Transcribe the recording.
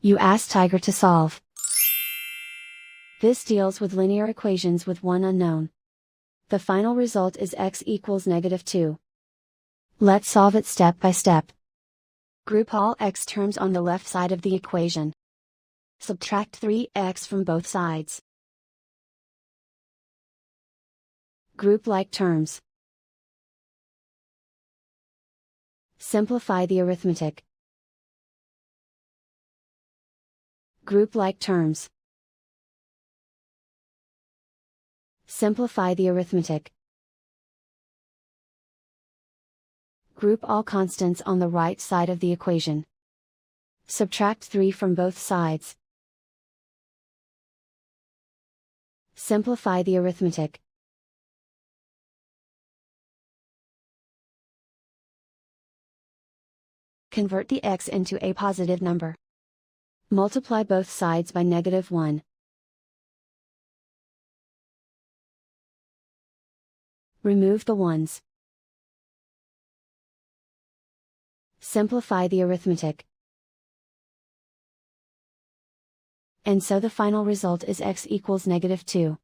You ask Tiger to solve. This deals with linear equations with one unknown. The final result is x equals -2. Let's solve it step by step. Group all x terms on the left side of the equation. Subtract 3x from both sides. Group like terms. Simplify the arithmetic. Group like terms. Simplify the arithmetic. Group all constants on the right side of the equation. Subtract 3 from both sides. Simplify the arithmetic. Convert the x into a positive number. Multiply both sides by -1. Remove the ones. Simplify the arithmetic. And so the final result is x equals -2.